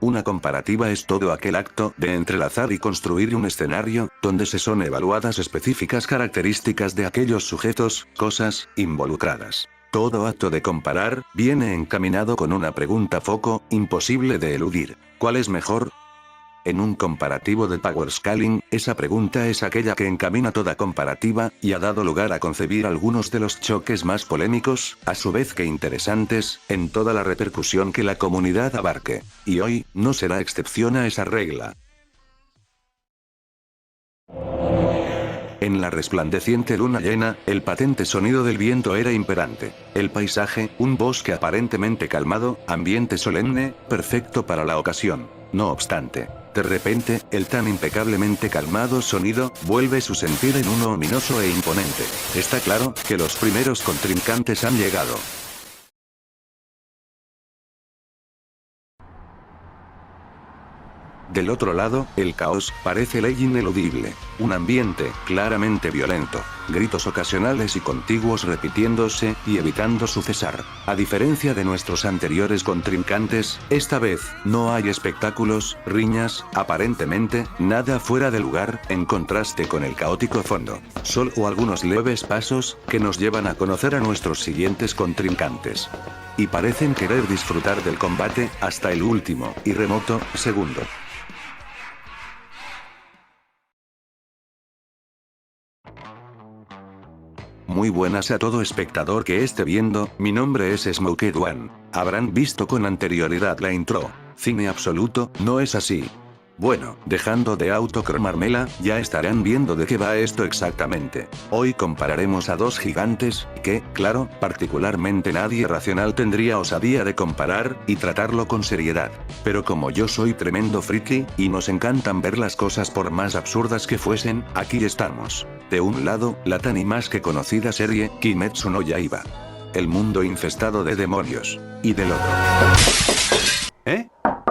Una comparativa es todo aquel acto de entrelazar y construir un escenario, donde se son evaluadas específicas características de aquellos sujetos, cosas, involucradas. Todo acto de comparar, viene encaminado con una pregunta foco, imposible de eludir. ¿Cuál es mejor? En un comparativo de Power Scaling, esa pregunta es aquella que encamina toda comparativa, y ha dado lugar a concebir algunos de los choques más polémicos, a su vez que interesantes, en toda la repercusión que la comunidad abarque. Y hoy, no será excepción a esa regla. En la resplandeciente luna llena, el patente sonido del viento era imperante. El paisaje, un bosque aparentemente calmado, ambiente solemne, perfecto para la ocasión. No obstante, de repente, el tan impecablemente calmado sonido, vuelve su sentido en uno ominoso e imponente. Está claro, que los primeros contrincantes han llegado. Del otro lado, el caos, parece ley ineludible. Un ambiente, claramente violento. Gritos ocasionales y contiguos repitiéndose, y evitando su cesar. A diferencia de nuestros anteriores contrincantes, esta vez, no hay espectáculos, riñas, aparentemente, nada fuera de lugar, en contraste con el caótico fondo. Solo algunos leves pasos, que nos llevan a conocer a nuestros siguientes contrincantes. Y parecen querer disfrutar del combate, hasta el último, y remoto, segundo. Muy buenas a todo espectador que esté viendo, mi nombre es Smoked One. Habrán visto con anterioridad la intro. Cine absoluto, ¿no es así? Bueno, dejando de autocromármela, ya estarán viendo de qué va esto exactamente. Hoy compararemos a dos gigantes, que, claro, particularmente nadie racional tendría osadía de comparar, y tratarlo con seriedad. Pero como yo soy tremendo friki, y nos encantan ver las cosas por más absurdas que fuesen, aquí estamos. De un lado, la tan y más que conocida serie, Kimetsu no Yaiba. El mundo infestado de demonios. Y del otro. ¿Eh?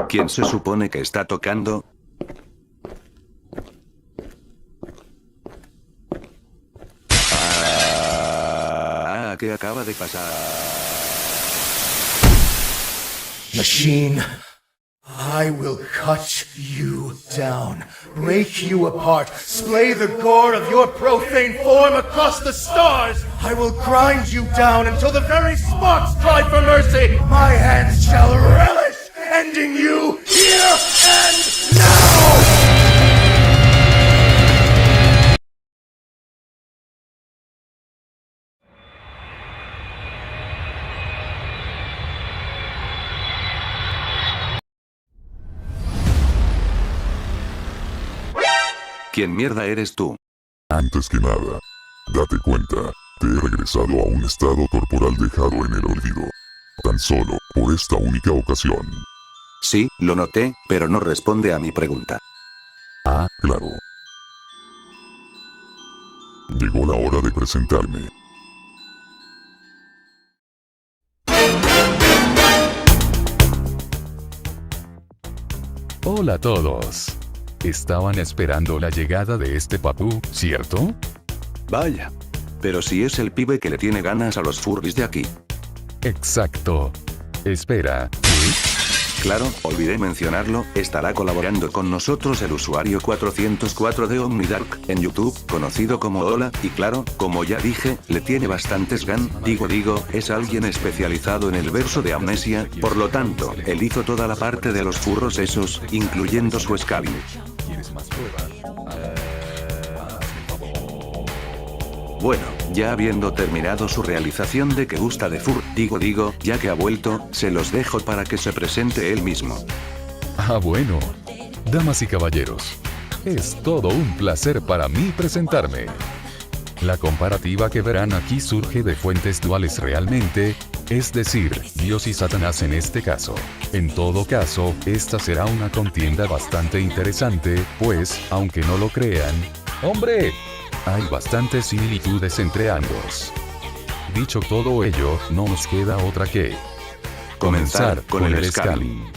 ¿Quién se supone que está tocando? ¿Qué acaba de pasar? Machine, I will cut you down, break you apart, splay the gore of your profane form across the stars. I will grind you down until the very sparks cry for mercy. My hands shall relish ending you here and now! ¿Quién mierda eres tú? Antes que nada, date cuenta, te he regresado a un estado corporal dejado en el olvido. Tan solo, por esta única ocasión. Sí, lo noté, pero no responde a mi pregunta. Ah, claro. Llegó la hora de presentarme. Hola a todos. Estaban esperando la llegada de este papú, ¿cierto? Vaya. Pero si es el pibe que le tiene ganas a los furries de aquí. Exacto. Espera, ¿sí? Claro, olvidé mencionarlo, estará colaborando con nosotros el usuario 404 de Omnidark, en YouTube, conocido como Hola, y claro, como ya dije, le tiene bastantes digo, es alguien especializado en el verso de Amnesia, por lo tanto, él hizo toda la parte de los furros esos, incluyendo su scaling. ¿Quieres más pruebas? Bueno, ya habiendo terminado su realización de que gusta de fur, digo, ya que ha vuelto, se los dejo para que se presente él mismo. Ah, bueno. Damas y caballeros, es todo un placer para mí presentarme. La comparativa que verán aquí surge de fuentes duales realmente, es decir, Dios y Satanás en este caso. En todo caso, esta será una contienda bastante interesante, pues, aunque no lo crean, ¡hombre!, hay bastantes similitudes entre ambos. Dicho todo ello, no nos queda otra que comenzar con el scaling.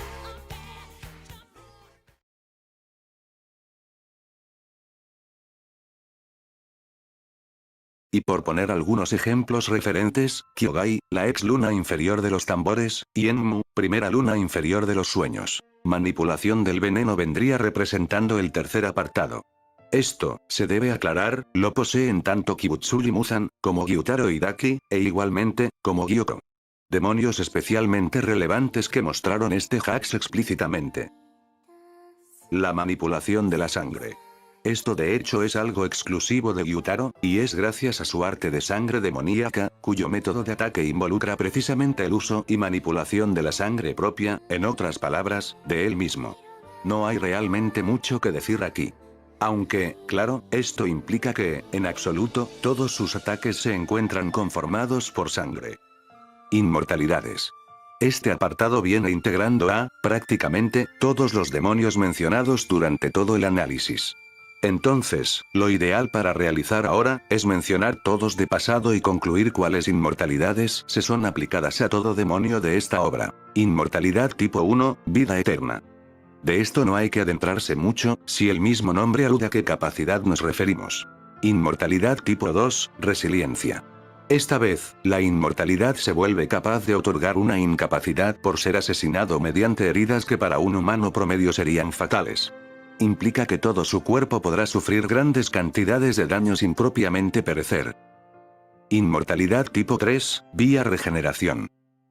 Y por poner algunos ejemplos referentes, Kyogai, la ex luna inferior de los tambores, y Enmu, primera luna inferior de los sueños. Manipulación del veneno vendría representando el tercer apartado. Esto, se debe aclarar, lo poseen tanto Kibutsuli Muzan, como Gyutaro Hidaki, e igualmente, como Gyuko. Demonios especialmente relevantes que mostraron este hacks explícitamente. La manipulación de la sangre. Esto de hecho es algo exclusivo de Gyutaro, y es gracias a su arte de sangre demoníaca, cuyo método de ataque involucra precisamente el uso y manipulación de la sangre propia, en otras palabras, de él mismo. No hay realmente mucho que decir aquí. Aunque, claro, esto implica que, en absoluto, todos sus ataques se encuentran conformados por sangre. Inmortalidades. Este apartado viene integrando a, prácticamente, todos los demonios mencionados durante todo el análisis. Entonces, lo ideal para realizar ahora, es mencionar todos de pasado y concluir cuáles inmortalidades se son aplicadas a todo demonio de esta obra. Inmortalidad tipo 1, vida eterna. De esto no hay que adentrarse mucho, si el mismo nombre alude a qué capacidad nos referimos. Inmortalidad tipo 2, resiliencia. Esta vez, la inmortalidad se vuelve capaz de otorgar una incapacidad por ser asesinado mediante heridas que para un humano promedio serían fatales. Implica que todo su cuerpo podrá sufrir grandes cantidades de daño sin propiamente perecer. Inmortalidad tipo 3, vía regeneración.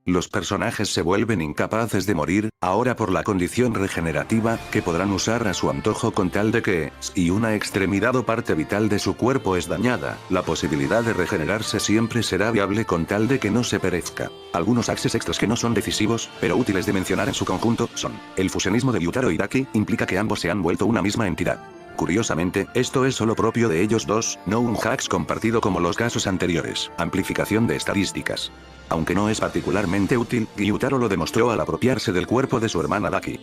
Los personajes se vuelven incapaces de morir, ahora por la condición regenerativa, que podrán usar a su antojo con tal de que, si una extremidad o parte vital de su cuerpo es dañada, la posibilidad de regenerarse siempre será viable con tal de que no se perezca. Algunos axes extras que no son decisivos, pero útiles de mencionar en su conjunto, son: el fusionismo de Gyutaro y Hidaki, implica que ambos se han vuelto una misma entidad. Curiosamente, esto es solo propio de ellos dos, no un hacks compartido como los casos anteriores. Amplificación de estadísticas. Aunque no es particularmente útil, Gyutaro lo demostró al apropiarse del cuerpo de su hermana Daki.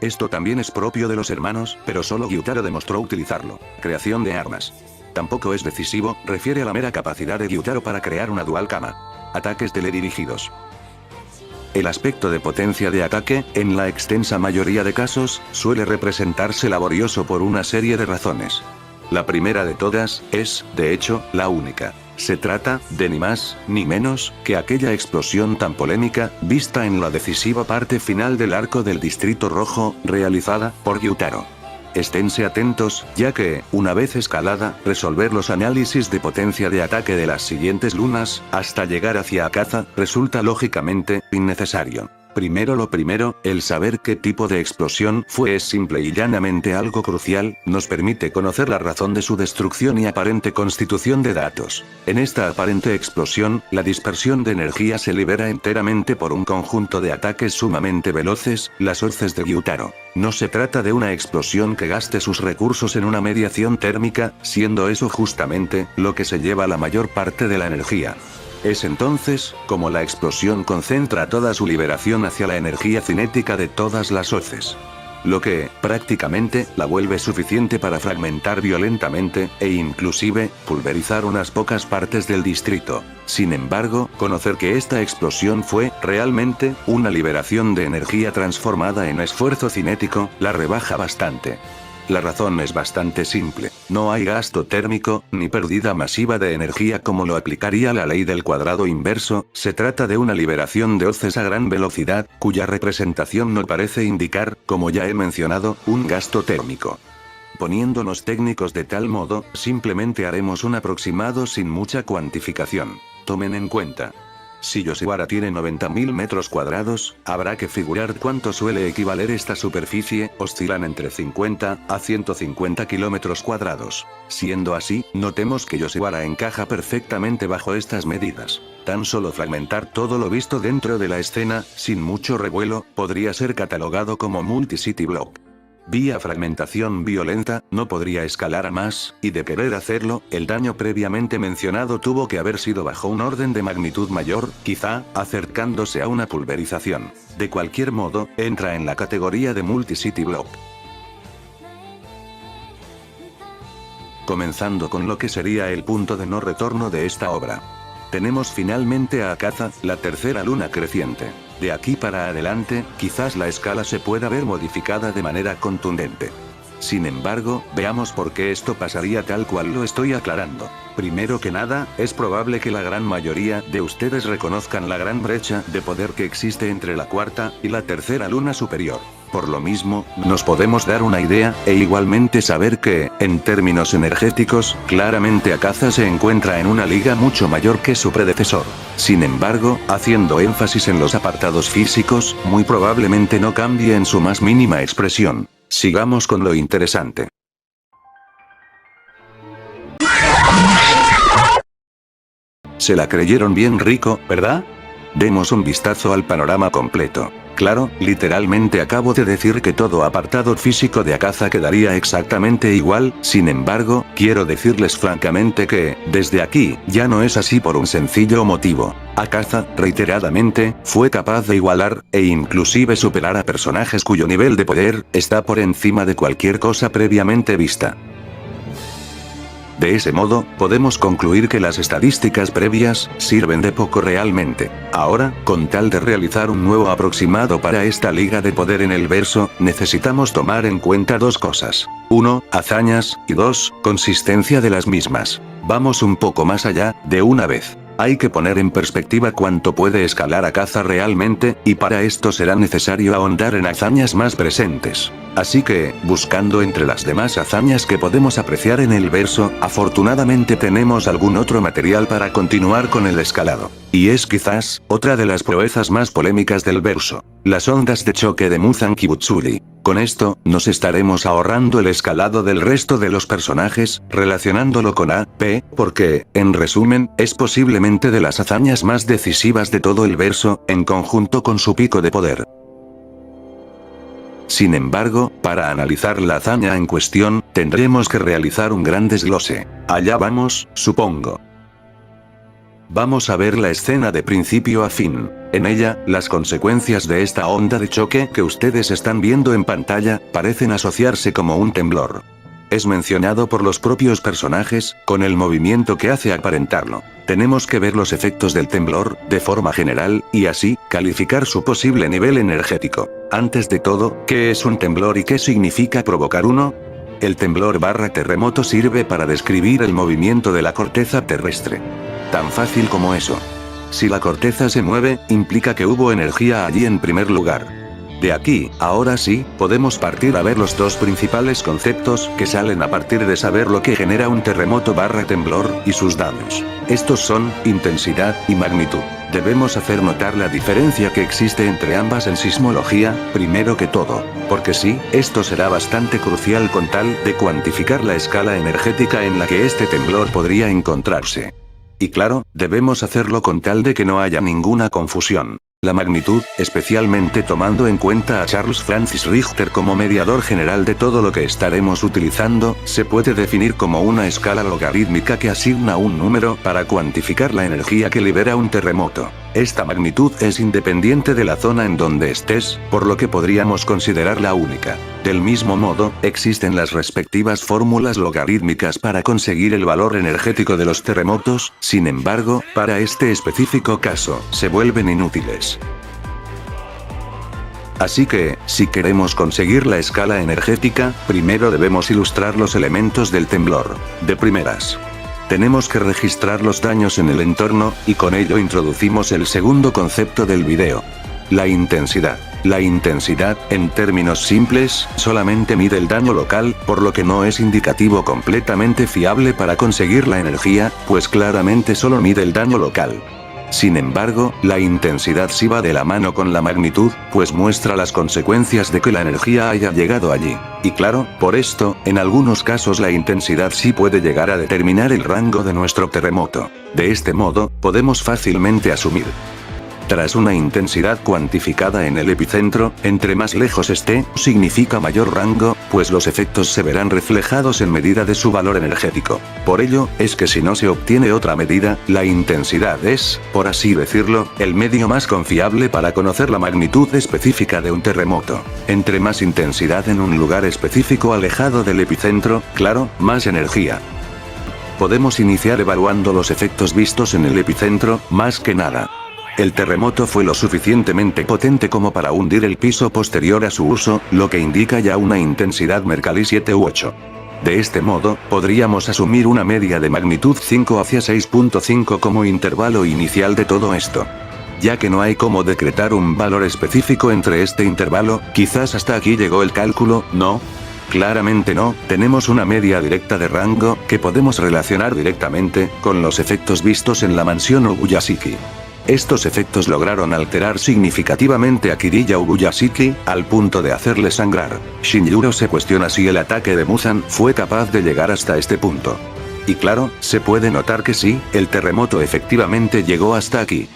Esto también es propio de los hermanos, pero solo Gyutaro demostró utilizarlo. Creación de armas. Tampoco es decisivo, refiere a la mera capacidad de Gyutaro para crear una dual kama. Ataques teledirigidos. El aspecto de potencia de ataque, en la extensa mayoría de casos, suele representarse laborioso por una serie de razones. La primera de todas, es, de hecho, la única. Se trata, de ni más, ni menos, que aquella explosión tan polémica, vista en la decisiva parte final del arco del Distrito Rojo, realizada por Gyutaro. Esténse atentos, ya que, una vez escalada, resolver los análisis de potencia de ataque de las siguientes lunas, hasta llegar hacia Akaza, resulta lógicamente, innecesario. Primero lo primero, el saber qué tipo de explosión fue es simple y llanamente algo crucial, nos permite conocer la razón de su destrucción y aparente constitución de datos. En esta aparente explosión, la dispersión de energía se libera enteramente por un conjunto de ataques sumamente veloces, las hoces de Gyutaro. No se trata de una explosión que gaste sus recursos en una mediación térmica, siendo eso justamente, lo que se lleva la mayor parte de la energía. Es entonces, como la explosión concentra toda su liberación hacia la energía cinética de todas las hoces. Lo que, prácticamente, la vuelve suficiente para fragmentar violentamente, e inclusive, pulverizar unas pocas partes del distrito. Sin embargo, conocer que esta explosión fue, realmente, una liberación de energía transformada en esfuerzo cinético, la rebaja bastante. La razón es bastante simple. No hay gasto térmico, ni pérdida masiva de energía como lo aplicaría la ley del cuadrado inverso, se trata de una liberación de hoces a gran velocidad, cuya representación no parece indicar, como ya he mencionado, un gasto térmico. Poniéndonos técnicos de tal modo, simplemente haremos un aproximado sin mucha cuantificación. Tomen en cuenta. Si Yoshiwara tiene 90.000 metros cuadrados, habrá que figurar cuánto suele equivaler esta superficie, oscilan entre 50 a 150 kilómetros cuadrados. Siendo así, notemos que Yoshiwara encaja perfectamente bajo estas medidas. Tan solo fragmentar todo lo visto dentro de la escena, sin mucho revuelo, podría ser catalogado como multi-city block. Vía fragmentación violenta, no podría escalar a más, y de querer hacerlo, el daño previamente mencionado tuvo que haber sido bajo un orden de magnitud mayor, quizá, acercándose a una pulverización. De cualquier modo, entra en la categoría de multi-city block. Comenzando con lo que sería el punto de no retorno de esta obra. Tenemos finalmente a Akaza, la tercera luna creciente. De aquí para adelante, quizás la escala se pueda ver modificada de manera contundente. Sin embargo, veamos por qué esto pasaría tal cual lo estoy aclarando. Primero que nada, es probable que la gran mayoría de ustedes reconozcan la gran brecha de poder que existe entre la cuarta y la tercera luna superior. Por lo mismo, nos podemos dar una idea, e igualmente saber que, en términos energéticos, claramente Akaza se encuentra en una liga mucho mayor que su predecesor. Sin embargo, haciendo énfasis en los apartados físicos, muy probablemente no cambie en su más mínima expresión. Sigamos con lo interesante. Se la creyeron bien rico, ¿verdad? Demos un vistazo al panorama completo. Claro, literalmente acabo de decir que todo apartado físico de Akaza quedaría exactamente igual, sin embargo, quiero decirles francamente que, desde aquí, ya no es así por un sencillo motivo. Akaza, reiteradamente, fue capaz de igualar, e inclusive superar a personajes cuyo nivel de poder, está por encima de cualquier cosa previamente vista. De ese modo, podemos concluir que las estadísticas previas sirven de poco realmente. Ahora, con tal de realizar un nuevo aproximado para esta liga de poder en el verso, necesitamos tomar en cuenta dos cosas. 1. Hazañas, y 2. Consistencia de las mismas. Vamos un poco más allá, de una vez. Hay que poner en perspectiva cuánto puede escalar Akaza realmente, y para esto será necesario ahondar en hazañas más presentes. Así que, buscando entre las demás hazañas que podemos apreciar en el verso, afortunadamente tenemos algún otro material para continuar con el escalado. Y es quizás, otra de las proezas más polémicas del verso. Las ondas de choque de Muzan Kibutsuri. Con esto, nos estaremos ahorrando el escalado del resto de los personajes, relacionándolo con AP, porque, en resumen, es posiblemente de las hazañas más decisivas de todo el verso, en conjunto con su pico de poder. Sin embargo, para analizar la hazaña en cuestión, tendremos que realizar un gran desglose. Allá vamos, supongo. Vamos a ver la escena de principio a fin. En ella, las consecuencias de esta onda de choque que ustedes están viendo en pantalla, parecen asociarse como un temblor. Es mencionado por los propios personajes, con el movimiento que hace aparentarlo. Tenemos que ver los efectos del temblor, de forma general, y así, calificar su posible nivel energético. Antes de todo, ¿qué es un temblor y qué significa provocar uno? El temblor / terremoto sirve para describir el movimiento de la corteza terrestre. Tan fácil como eso. Si la corteza se mueve, implica que hubo energía allí en primer lugar. De aquí, ahora sí, podemos partir a ver los dos principales conceptos que salen a partir de saber lo que genera un terremoto / temblor, y sus daños. Estos son, intensidad y magnitud. Debemos hacer notar la diferencia que existe entre ambas en sismología, primero que todo, porque sí, esto será bastante crucial con tal de cuantificar la escala energética en la que este temblor podría encontrarse. Y claro, debemos hacerlo con tal de que no haya ninguna confusión. La magnitud, especialmente tomando en cuenta a Charles Francis Richter como mediador general de todo lo que estaremos utilizando, se puede definir como una escala logarítmica que asigna un número para cuantificar la energía que libera un terremoto. Esta magnitud es independiente de la zona en donde estés, por lo que podríamos considerarla única. Del mismo modo, existen las respectivas fórmulas logarítmicas para conseguir el valor energético de los terremotos, sin embargo, para este específico caso, se vuelven inútiles. Así que, si queremos conseguir la escala energética, primero debemos ilustrar los elementos del temblor. De primeras, tenemos que registrar los daños en el entorno, y con ello introducimos el segundo concepto del video. La intensidad. La intensidad, en términos simples, solamente mide el daño local, por lo que no es indicativo completamente fiable para conseguir la energía, pues claramente solo mide el daño local. Sin embargo, la intensidad sí va de la mano con la magnitud, pues muestra las consecuencias de que la energía haya llegado allí. Y claro, por esto, en algunos casos la intensidad sí puede llegar a determinar el rango de nuestro terremoto. De este modo, podemos fácilmente asumir. Tras una intensidad cuantificada en el epicentro, entre más lejos esté, significa mayor rango, pues los efectos se verán reflejados en medida de su valor energético. Por ello, es que si no se obtiene otra medida, la intensidad es, por así decirlo, el medio más confiable para conocer la magnitud específica de un terremoto. Entre más intensidad en un lugar específico alejado del epicentro, claro, más energía. Podemos iniciar evaluando los efectos vistos en el epicentro, más que nada. El terremoto fue lo suficientemente potente como para hundir el piso posterior a su uso, lo que indica ya una intensidad Mercalli 7 u 8. De este modo, podríamos asumir una media de magnitud 5 hacia 6.5 como intervalo inicial de todo esto. Ya que no hay cómo decretar un valor específico entre este intervalo, quizás hasta aquí llegó el cálculo, ¿no? Claramente no, tenemos una media directa de rango, que podemos relacionar directamente, con los efectos vistos en la mansión Ubuyashiki. Estos efectos lograron alterar significativamente a Kiriya Ubuyashiki, al punto de hacerle sangrar. Shinjiro se cuestiona si el ataque de Muzan fue capaz de llegar hasta este punto. Y claro, se puede notar que sí, el terremoto efectivamente llegó hasta aquí.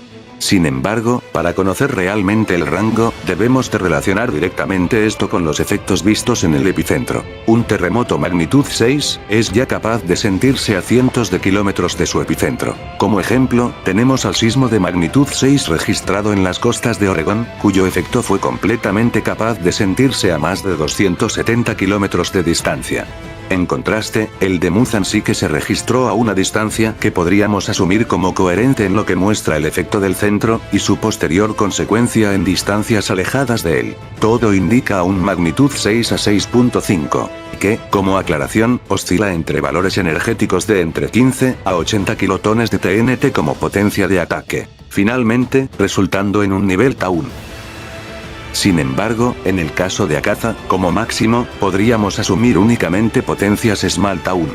Sin embargo, para conocer realmente el rango, debemos de relacionar directamente esto con los efectos vistos en el epicentro. Un terremoto magnitud 6, es ya capaz de sentirse a cientos de kilómetros de su epicentro. Como ejemplo, tenemos al sismo de magnitud 6 registrado en las costas de Oregón, cuyo efecto fue completamente capaz de sentirse a más de 270 kilómetros de distancia. En contraste, el de Muzan sí que se registró a una distancia que podríamos asumir como coherente en lo que muestra el efecto del centro, y su posterior consecuencia en distancias alejadas de él. Todo indica a un magnitud 6 a 6.5, que, como aclaración, oscila entre valores energéticos de entre 15 a 80 kilotones de TNT como potencia de ataque, finalmente, resultando en un nivel Taun. Sin embargo, en el caso de Akaza, como máximo, podríamos asumir únicamente potencias Small Taun.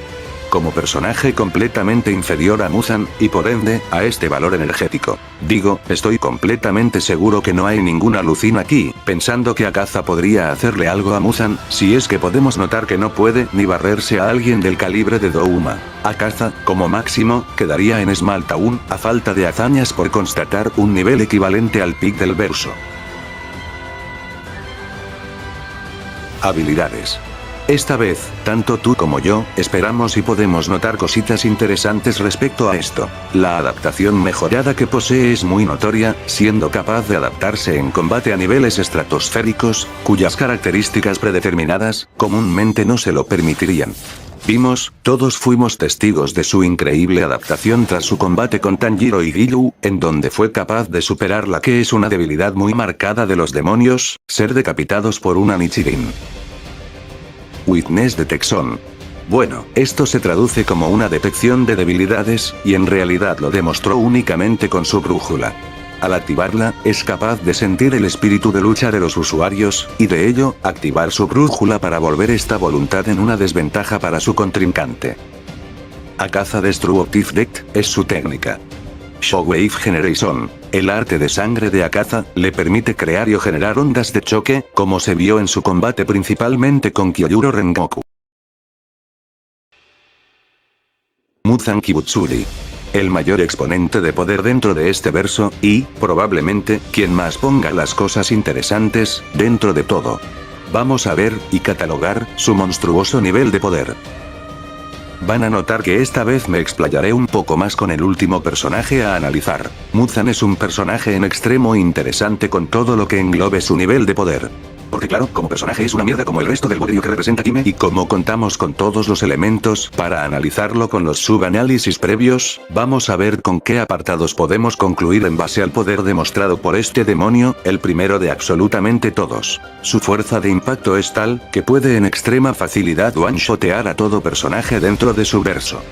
Como personaje completamente inferior a Muzan, y por ende, a este valor energético. Digo, estoy completamente seguro que no hay ninguna alucina aquí, pensando que Akaza podría hacerle algo a Muzan, si es que podemos notar que no puede ni barrerse a alguien del calibre de Douma. Akaza, como máximo, quedaría en Small Taun, a falta de hazañas por constatar un nivel equivalente al pic del verso. Habilidades. Esta vez, tanto tú como yo, esperamos y podemos notar cositas interesantes respecto a esto. La adaptación mejorada que posee es muy notoria, siendo capaz de adaptarse en combate a niveles estratosféricos, cuyas características predeterminadas, comúnmente no se lo permitirían. Todos fuimos testigos de su increíble adaptación tras su combate con Tanjiro y Giyu, en donde fue capaz de superar la que es una debilidad muy marcada de los demonios, ser decapitados por una Nichirin. Witness Detection. Bueno, esto se traduce como una detección de debilidades, y en realidad lo demostró únicamente con su brújula. Al activarla, es capaz de sentir el espíritu de lucha de los usuarios, y de ello, activar su brújula para volver esta voluntad en una desventaja para su contrincante. Akaza Destructive Death, es su técnica. Shockwave Generation. El arte de sangre de Akaza, le permite crear y o generar ondas de choque, como se vio en su combate principalmente con Kyojuro Rengoku. Muzan Kibutsuri. El mayor exponente de poder dentro de este verso, y, probablemente, quien más ponga las cosas interesantes, dentro de todo. Vamos a ver, y catalogar, su monstruoso nivel de poder. Van a notar que esta vez me explayaré un poco más con el último personaje a analizar. Muzan es un personaje en extremo interesante con todo lo que englobe su nivel de poder. Porque claro, como personaje es una mierda como el resto del poderío que representa Kime, y como contamos con todos los elementos para analizarlo con los subanálisis previos, vamos a ver con qué apartados podemos concluir en base al poder demostrado por este demonio, el primero de absolutamente todos. Su fuerza de impacto es tal, que puede en extrema facilidad one-shotear a todo personaje dentro de su verso.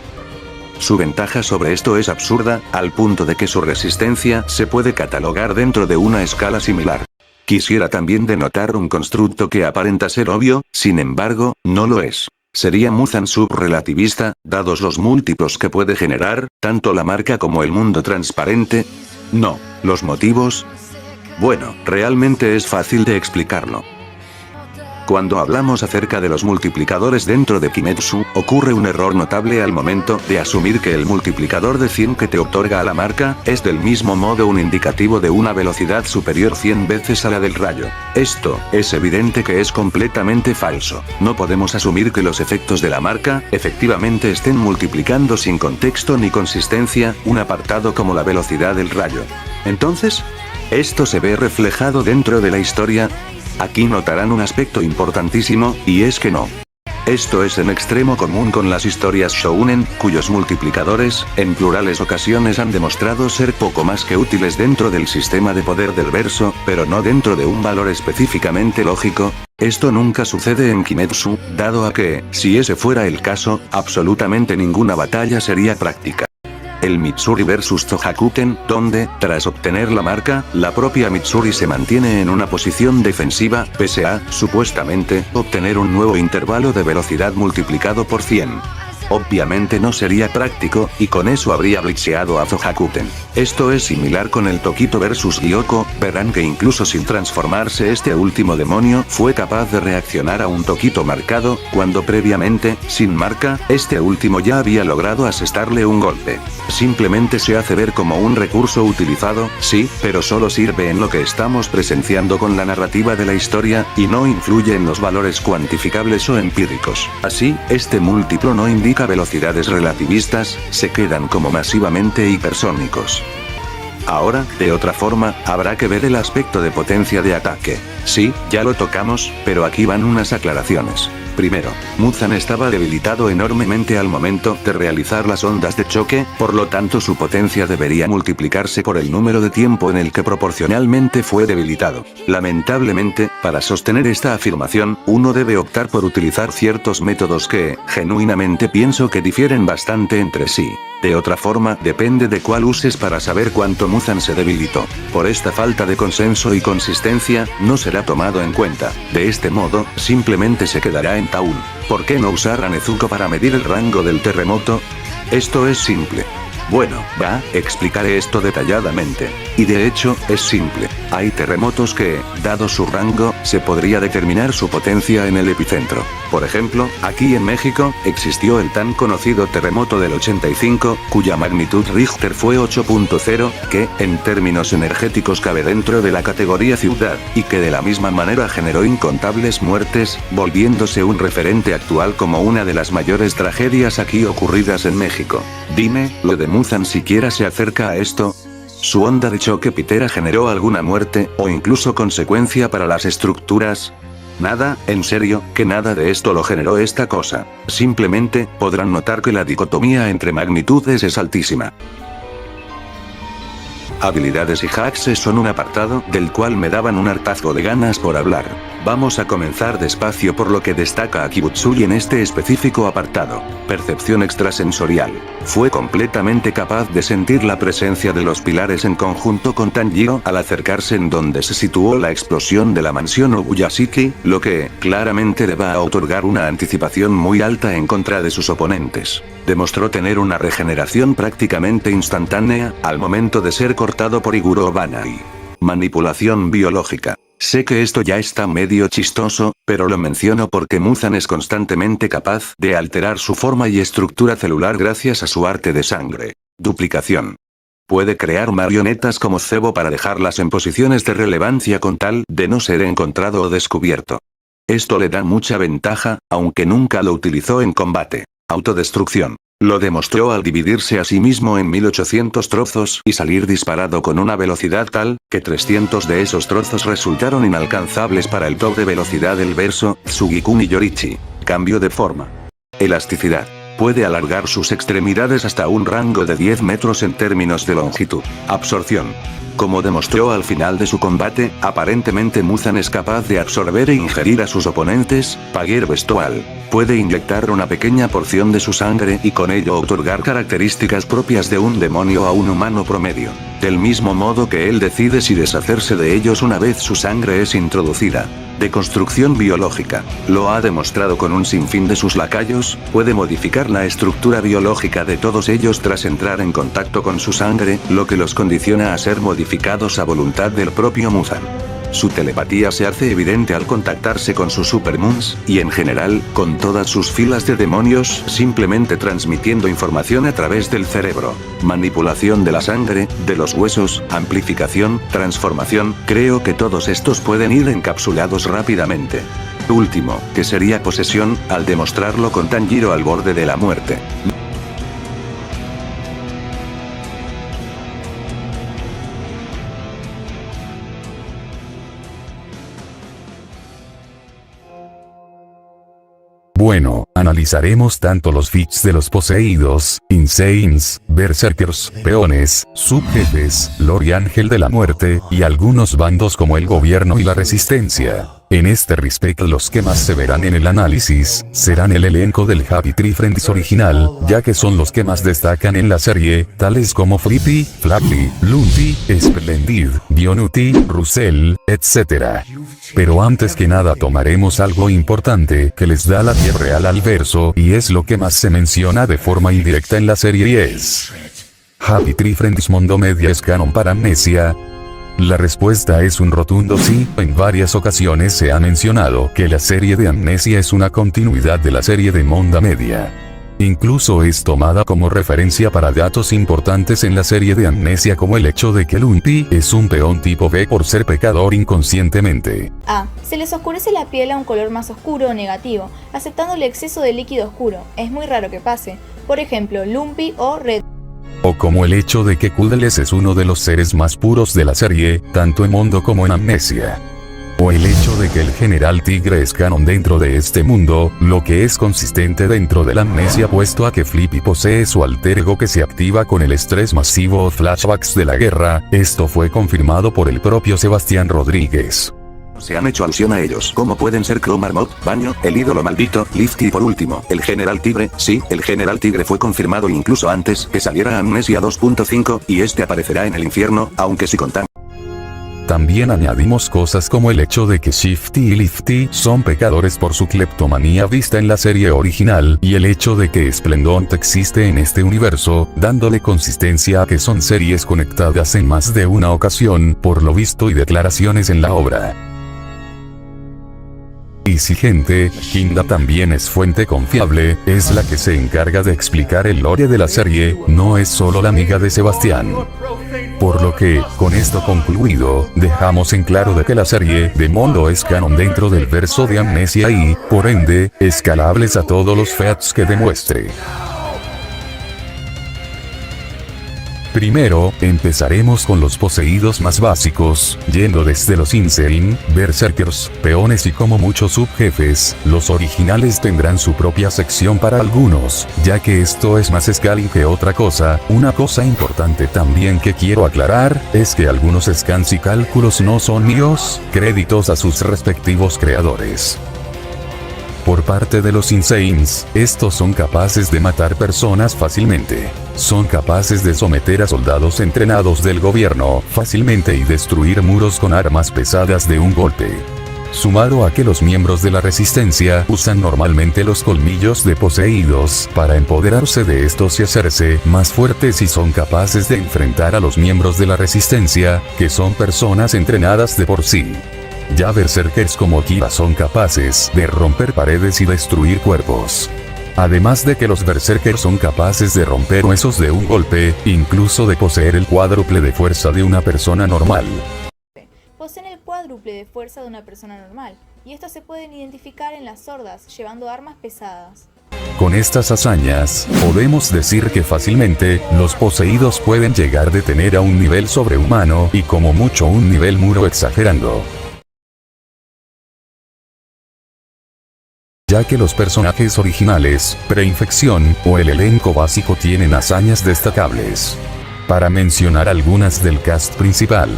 Su ventaja sobre esto es absurda, al punto de que su resistencia se puede catalogar dentro de una escala similar. Quisiera también denotar un constructo que aparenta ser obvio, sin embargo, no lo es. Sería Muzan subrelativista, dados los múltiplos que puede generar, tanto la marca como el mundo transparente. No, ¿los motivos? Bueno, realmente es fácil de explicarlo. Cuando hablamos acerca de los multiplicadores dentro de Kimetsu, ocurre un error notable al momento de asumir que el multiplicador de 100 que te otorga a la marca, es del mismo modo un indicativo de una velocidad superior 100 veces a la del rayo. Esto, es evidente que es completamente falso. No podemos asumir que los efectos de la marca, efectivamente estén multiplicando sin contexto ni consistencia, un apartado como la velocidad del rayo. Entonces, ¿esto se ve reflejado dentro de la historia? Aquí notarán un aspecto importantísimo, y es que no. Esto es en extremo común con las historias shounen, cuyos multiplicadores, en plurales ocasiones han demostrado ser poco más que útiles dentro del sistema de poder del verso, pero no dentro de un valor específicamente lógico. Esto nunca sucede en Kimetsu, dado a que, si ese fuera el caso, absolutamente ninguna batalla sería práctica. El Mitsuri vs Zohakuten, donde, tras obtener la marca, la propia Mitsuri se mantiene en una posición defensiva, pese a, supuestamente, obtener un nuevo intervalo de velocidad multiplicado por 100. Obviamente no sería práctico, y con eso habría glitcheado a Zohakuten. Esto es similar con el Tokito vs Gyoko, verán que incluso sin transformarse este último demonio fue capaz de reaccionar a un Tokito marcado, cuando previamente, sin marca, este último ya había logrado asestarle un golpe. Simplemente se hace ver como un recurso utilizado, sí, pero solo sirve en lo que estamos presenciando con la narrativa de la historia, y no influye en los valores cuantificables o empíricos. Así, este múltiplo no indica velocidades relativistas, se quedan como masivamente hipersónicos. Ahora, de otra forma, habrá que ver el aspecto de potencia de ataque. Sí, ya lo tocamos, pero aquí van unas aclaraciones. Primero, Muzan estaba debilitado enormemente al momento de realizar las ondas de choque, por lo tanto su potencia debería multiplicarse por el número de tiempo en el que proporcionalmente fue debilitado. Lamentablemente, para sostener esta afirmación, uno debe optar por utilizar ciertos métodos que, genuinamente pienso que difieren bastante entre sí. De otra forma, depende de cuál uses para saber cuánto Muzan se debilitó. Por esta falta de consenso y consistencia, no será tomado en cuenta. De este modo, simplemente se quedará en Taun. ¿Por qué no usar a Nezuko para medir el rango del terremoto? Esto es simple. Bueno, explicaré esto detalladamente. Y de hecho, es simple. Hay terremotos que, dado su rango, se podría determinar su potencia en el epicentro. Por ejemplo, aquí en México, existió el tan conocido terremoto del 85, cuya magnitud Richter fue 8.0, que, en términos energéticos cabe dentro de la categoría ciudad, y que de la misma manera generó incontables muertes, volviéndose un referente actual como una de las mayores tragedias aquí ocurridas en México. Dime, ¿lo de Muzan siquiera se acerca a esto? ¿Su onda de choque pitera generó alguna muerte, o incluso consecuencia para las estructuras? Nada, en serio, que nada de esto lo generó esta cosa. Simplemente, podrán notar que la dicotomía entre magnitudes es altísima. Habilidades y hacks son un apartado del cual me daban un hartazgo de ganas por hablar. Vamos a comenzar despacio por lo que destaca a Kibutsui en este específico apartado. Percepción extrasensorial. Fue completamente capaz de sentir la presencia de los pilares en conjunto con Tanjiro al acercarse en donde se situó la explosión de la mansión Obuyashiki, lo que, claramente le va a otorgar una anticipación muy alta en contra de sus oponentes. Demostró tener una regeneración prácticamente instantánea, al momento de ser cortado por Iguro Obanai. Manipulación biológica. Sé que esto ya está medio chistoso, pero lo menciono porque Muzan es constantemente capaz de alterar su forma y estructura celular gracias a su arte de sangre. Duplicación. Puede crear marionetas como cebo para dejarlas en posiciones de relevancia con tal de no ser encontrado o descubierto. Esto le da mucha ventaja, aunque nunca lo utilizó en combate. Autodestrucción. Lo demostró al dividirse a sí mismo en 1800 trozos y salir disparado con una velocidad tal, que 300 de esos trozos resultaron inalcanzables para el top de velocidad del verso, Tsugikuni Yorichi. Cambio de forma. Elasticidad. Puede alargar sus extremidades hasta un rango de 10 metros en términos de longitud. Absorción. Como demostró al final de su combate, aparentemente Muzan es capaz de absorber e ingerir a sus oponentes. Paguer Vestual. Puede inyectar una pequeña porción de su sangre y con ello otorgar características propias de un demonio a un humano promedio. Del mismo modo que él decide si deshacerse de ellos una vez su sangre es introducida. Deconstrucción biológica. Lo ha demostrado con un sinfín de sus lacayos, puede modificar la estructura biológica de todos ellos tras entrar en contacto con su sangre, lo que los condiciona a ser modificados a voluntad del propio Muzan. Su telepatía se hace evidente al contactarse con sus supermoons, y en general, con todas sus filas de demonios, simplemente transmitiendo información a través del cerebro. Manipulación de la sangre, de los huesos, amplificación, transformación, creo que todos estos pueden ir encapsulados rápidamente. Último, que sería posesión, al demostrarlo con Tanjiro al borde de la muerte. Bueno, analizaremos tanto los feats de los poseídos, Insanes, Berserkers, peones, subjefes, Lord y Ángel de la Muerte, y algunos bandos como el gobierno y la resistencia. En este respecto los que más se verán en el análisis, serán el elenco del Happy Tree Friends original, ya que son los que más destacan en la serie, tales como Flippy, Flappy, Lumpy, Splendid, Bionuti, Russell, etc. Pero antes que nada tomaremos algo importante que les da la tierra real al verso, y es lo que más se menciona de forma indirecta en la serie y es: ¿Happy Tree Friends Mundo Media es canon para Amnesia? La respuesta es un rotundo sí. En varias ocasiones se ha mencionado que la serie de Amnesia es una continuidad de la serie de Mundo Media. Incluso es tomada como referencia para datos importantes en la serie de Amnesia, como el hecho de que Lumpy es un peón tipo B por ser pecador inconscientemente. A. Se les oscurece la piel a un color más oscuro o negativo, aceptando el exceso de líquido oscuro. Es muy raro que pase. Por ejemplo, Lumpy o Red. O como el hecho de que Cuddles es uno de los seres más puros de la serie, tanto en Mundo como en Amnesia. O el hecho de que el General Tigre es canon dentro de este mundo, lo que es consistente dentro de la Amnesia, puesto a que Flippy posee su alter ego que se activa con el estrés masivo o flashbacks de la guerra. Esto fue confirmado por el propio Sebastián Rodríguez. Se han hecho alusión a ellos, como pueden ser Crow Marmot, Baño, el ídolo maldito, Lifty y por último, el General Tigre. Sí, el General Tigre fue confirmado incluso antes que saliera Amnesia 2.5, y este aparecerá en el infierno, aunque si contamos. También añadimos cosas como el hecho de que Shifty y Lifty son pecadores por su cleptomanía vista en la serie original, y el hecho de que Splendont existe en este universo, dándole consistencia a que son series conectadas en más de una ocasión, por lo visto y declaraciones en la obra. Y si gente, Kinda también es fuente confiable, es la que se encarga de explicar el lore de la serie, no es solo la amiga de Sebastián. Por lo que, con esto concluido, dejamos en claro de que la serie de Mundo es canon dentro del verso de Amnesia y, por ende, escalables a todos los feats que demuestre. Primero, empezaremos con los poseídos más básicos, yendo desde los Insane, Berserkers, peones y como muchos subjefes. Los originales tendrán su propia sección para algunos, ya que esto es más scaling que otra cosa. Una cosa importante también que quiero aclarar, es que algunos scans y cálculos no son míos, créditos a sus respectivos creadores. Por parte de los Insanes, estos son capaces de matar personas fácilmente. Son capaces de someter a soldados entrenados del gobierno fácilmente y destruir muros con armas pesadas de un golpe. Sumado a que los miembros de la resistencia usan normalmente los colmillos de poseídos para empoderarse de estos y hacerse más fuertes, y son capaces de enfrentar a los miembros de la resistencia, que son personas entrenadas de por sí. Ya Berserkers como Kira son capaces de romper paredes y destruir cuerpos. Además de que los Berserkers son capaces de romper huesos de un golpe, incluso de poseer el cuádruple de fuerza de una persona normal. Poseen el cuádruple de fuerza de una persona normal, y estos se pueden identificar en las hordas, llevando armas pesadas. Con estas hazañas, podemos decir que fácilmente, los poseídos pueden llegar de tener a un nivel sobrehumano, y como mucho un nivel muro exagerando. Ya que los personajes originales, preinfección, o el elenco básico tienen hazañas destacables. Para mencionar algunas del cast principal,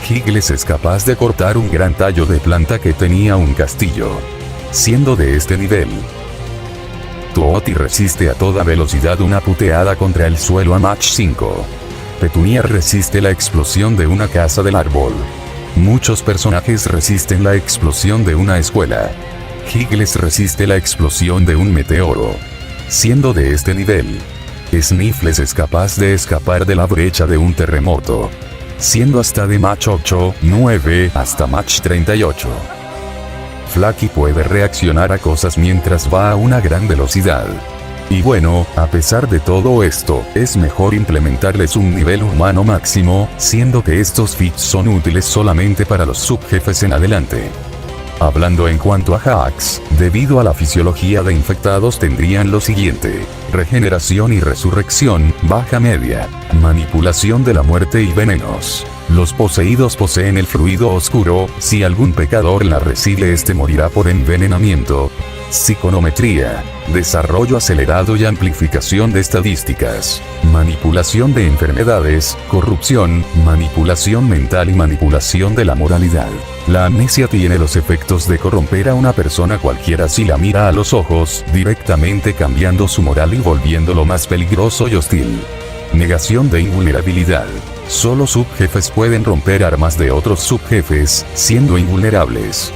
Higgles es capaz de cortar un gran tallo de planta que tenía un castillo. Siendo de este nivel, Tuoti resiste a toda velocidad una puteada contra el suelo a Match 5. Petunia resiste la explosión de una casa del árbol. Muchos personajes resisten la explosión de una escuela. Higgles resiste la explosión de un meteoro. Siendo de este nivel, Sniffles es capaz de escapar de la brecha de un terremoto. Siendo hasta de Match 8, 9 hasta Match 38. Flaky puede reaccionar a cosas mientras va a una gran velocidad. Y bueno, a pesar de todo esto, es mejor implementarles un nivel humano máximo, siendo que estos feats son útiles solamente para los subjefes en adelante. Hablando en cuanto a hacks, debido a la fisiología de infectados tendrían lo siguiente: regeneración y resurrección, baja media, manipulación de la muerte y venenos. Los poseídos poseen el fluido oscuro, si algún pecador la recibe este morirá por envenenamiento. psiconometría, desarrollo acelerado y amplificación de estadísticas, manipulación de enfermedades, corrupción, manipulación mental y manipulación de la moralidad. La amnesia tiene los efectos de corromper a una persona cualquiera si la mira a los ojos, directamente cambiando su moral y volviéndolo más peligroso y hostil. Negación de invulnerabilidad. Solo subjefes pueden romper armas de otros subjefes, siendo invulnerables.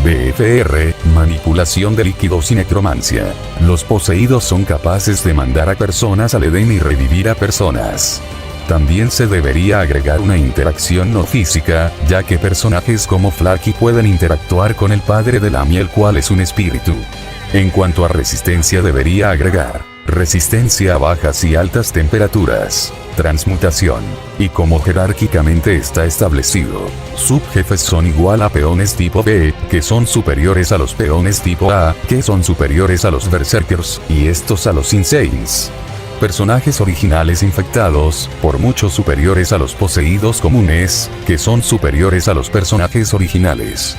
BFR, manipulación de líquidos y necromancia. Los poseídos son capaces de mandar a personas al Edén y revivir a personas. También se debería agregar una interacción no física, ya que personajes como Flaky pueden interactuar con el padre de Lammy, el cual es un espíritu. En cuanto a resistencia, debería agregar resistencia a bajas y altas temperaturas, transmutación, y como jerárquicamente está establecido, subjefes son igual a peones tipo B, que son superiores a los peones tipo A, que son superiores a los berserkers, y estos a los insanes. Personajes originales infectados, por mucho superiores a los poseídos comunes, que son superiores a los personajes originales.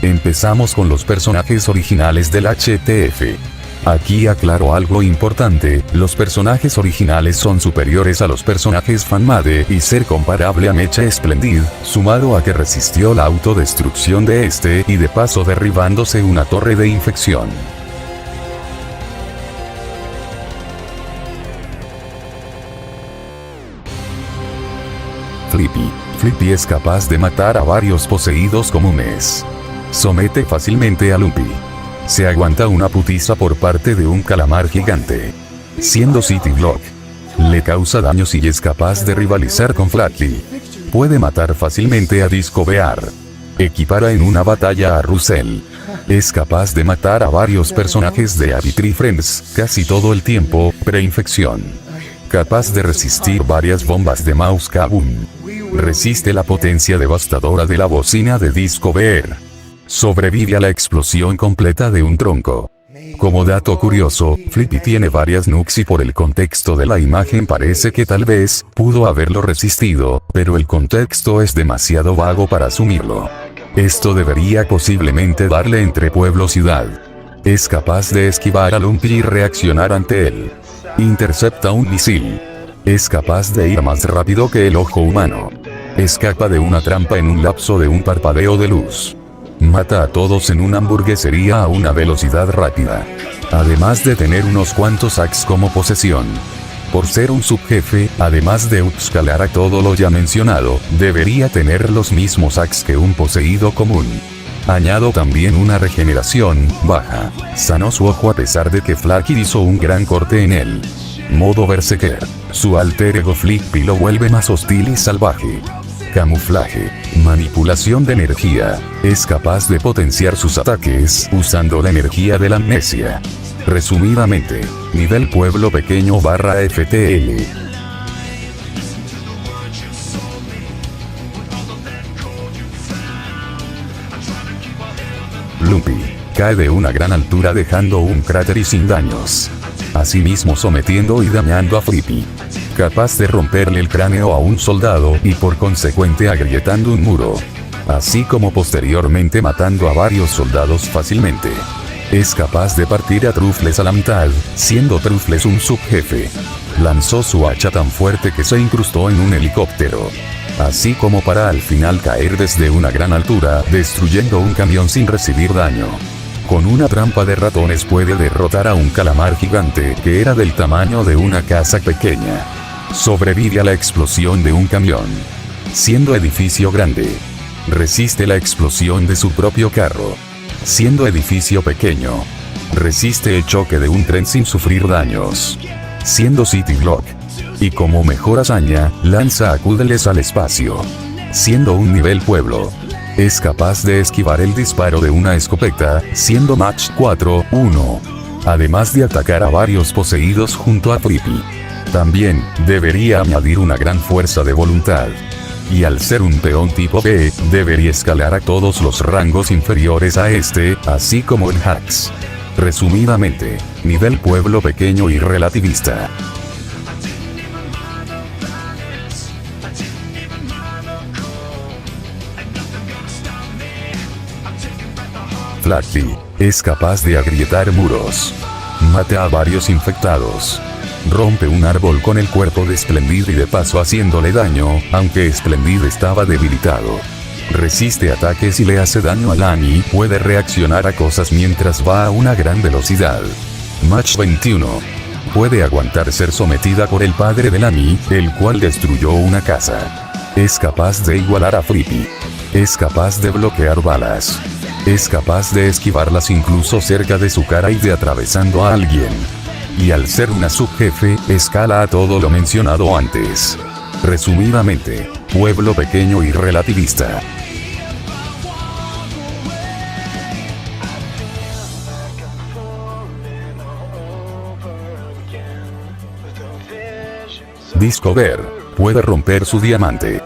Empezamos con los personajes originales del HTF. Aquí aclaro algo importante, los personajes originales son superiores a los personajes fanmade y ser comparable a Mecha Splendid, sumado a que resistió la autodestrucción de este y de paso derribándose una torre de infección. Flippy. Flippy es capaz de matar a varios poseídos comunes. Somete fácilmente a Lumpy. Se aguanta una putiza por parte de un calamar gigante. Siendo City Block. Le causa daños y es capaz de rivalizar con Flaky. Puede matar fácilmente a Disco Bear. Equipara en una batalla a Russell. Es capaz de matar a varios personajes de Abitry Friends, casi todo el tiempo, preinfección. Capaz de resistir varias bombas de Mouse Kaboom. Resiste la potencia devastadora de la bocina de Disco Bear. Sobrevive a la explosión completa de un tronco. Como dato curioso, Flippy tiene varias nukes y por el contexto de la imagen parece que tal vez pudo haberlo resistido, pero el contexto es demasiado vago para asumirlo. Esto debería posiblemente darle entre pueblo-ciudad. Es capaz de esquivar a Lumpy y reaccionar ante él. Intercepta un misil. Es capaz de ir más rápido que el ojo humano. Escapa de una trampa en un lapso de un parpadeo de luz. Mata a todos en una hamburguesería a una velocidad rápida. Además de tener unos cuantos hacks como posesión. Por ser un subjefe, además de upscalar a todo lo ya mencionado, debería tener los mismos hacks que un poseído común. Añado también una regeneración baja. Sanó su ojo a pesar de que Flaky hizo un gran corte en él. Modo Berserker. Su alter ego Flippy lo vuelve más hostil y salvaje. Camuflaje. Manipulación de energía. Es capaz de potenciar sus ataques usando la energía de la amnesia. Resumidamente, nivel pueblo pequeño / FTL. Lumpy. Cae de una gran altura dejando un cráter y sin daños. Asimismo sometiendo y dañando a Flippy. Capaz de romperle el cráneo a un soldado y por consecuente agrietando un muro. Así como posteriormente matando a varios soldados fácilmente. Es capaz de partir a Truffles a la mitad, siendo Truffles un subjefe. Lanzó su hacha tan fuerte que se incrustó en un helicóptero. Así como para al final caer desde una gran altura, destruyendo un camión sin recibir daño. Con una trampa de ratones puede derrotar a un calamar gigante que era del tamaño de una casa pequeña. Sobrevive a la explosión de un camión. Siendo edificio grande. Resiste la explosión de su propio carro. Siendo edificio pequeño. Resiste el choque de un tren sin sufrir daños. Siendo City Block. Y como mejor hazaña, lanza a Cuddles al espacio. Siendo un nivel pueblo. Es capaz de esquivar el disparo de una escopeta, siendo Match 4-1. Además de atacar a varios poseídos junto a Flippy. También, debería añadir una gran fuerza de voluntad. Y al ser un peón tipo B, debería escalar a todos los rangos inferiores a este, así como en hacks. Resumidamente, nivel pueblo pequeño y relativista. Flaky. Es capaz de agrietar muros. Mata a varios infectados. Rompe un árbol con el cuerpo de Splendid y de paso haciéndole daño, aunque Splendid estaba debilitado. Resiste ataques y le hace daño a Lani, puede reaccionar a cosas mientras va a una gran velocidad. Match 21. Puede aguantar ser sometida por el padre de Lani, el cual destruyó una casa. Es capaz de igualar a Flippy. Es capaz de bloquear balas. Es capaz de esquivarlas incluso cerca de su cara y de atravesando a alguien. Y al ser una subjefe, escala a todo lo mencionado antes. Resumidamente, pueblo pequeño y relativista. Discover. Puede romper su diamante.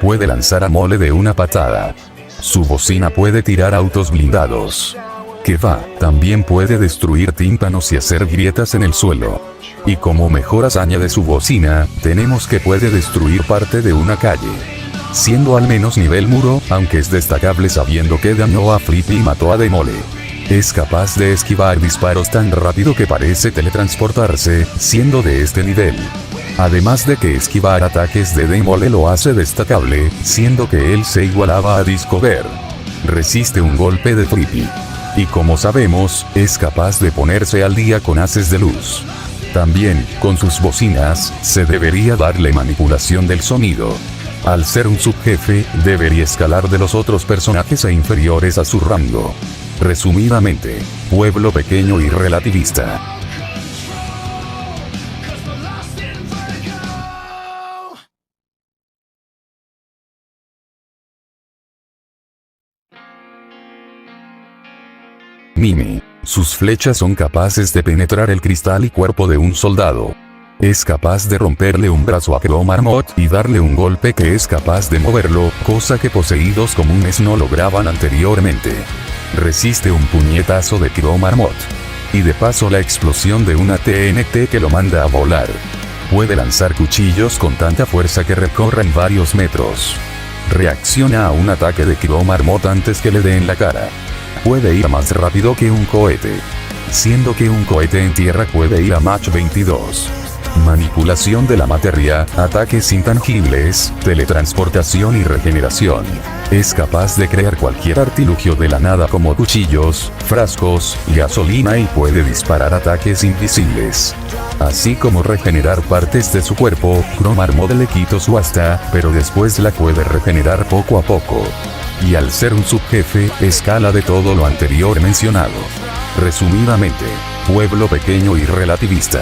Puede lanzar a Mole de una patada. Su bocina puede tirar autos blindados. Que va, también puede destruir tímpanos y hacer grietas en el suelo. Y como mejor hazaña de su bocina, tenemos que puede destruir parte de una calle. Siendo al menos nivel muro, aunque es destacable sabiendo que dañó a Flippy y mató a Demole. Es capaz de esquivar disparos tan rápido que parece teletransportarse, siendo de este nivel. Además de que esquivar ataques de Demole lo hace destacable, siendo que él se igualaba a Discover. Resiste un golpe de Flippy. Y como sabemos, es capaz de ponerse al día con haces de luz. También, con sus bocinas, se debería darle manipulación del sonido. Al ser un subjefe, debería escalar de los otros personajes e inferiores a su rango. Resumidamente, pueblo pequeño y relativista. Mimi. Sus flechas son capaces de penetrar el cristal y cuerpo de un soldado. Es capaz de romperle un brazo a Chrome Marmot y darle un golpe que es capaz de moverlo, cosa que poseídos comunes no lograban anteriormente. Resiste un puñetazo de Chrome Marmot. Y de paso la explosión de una TNT que lo manda a volar. Puede lanzar cuchillos con tanta fuerza que recorren varios metros. Reacciona a un ataque de Chrome Marmot antes que le dé en la cara. Puede ir más rápido que un cohete. Siendo que un cohete en tierra puede ir a Mach 22. Manipulación de la materia, ataques intangibles, teletransportación y regeneración. Es capaz de crear cualquier artilugio de la nada como cuchillos, frascos, gasolina y puede disparar ataques invisibles. Así como regenerar partes de su cuerpo, Chrome Marmot le quitó su asta, pero después la puede regenerar poco a poco. Y al ser un subjefe, escala de todo lo anterior mencionado. Resumidamente, pueblo pequeño y relativista.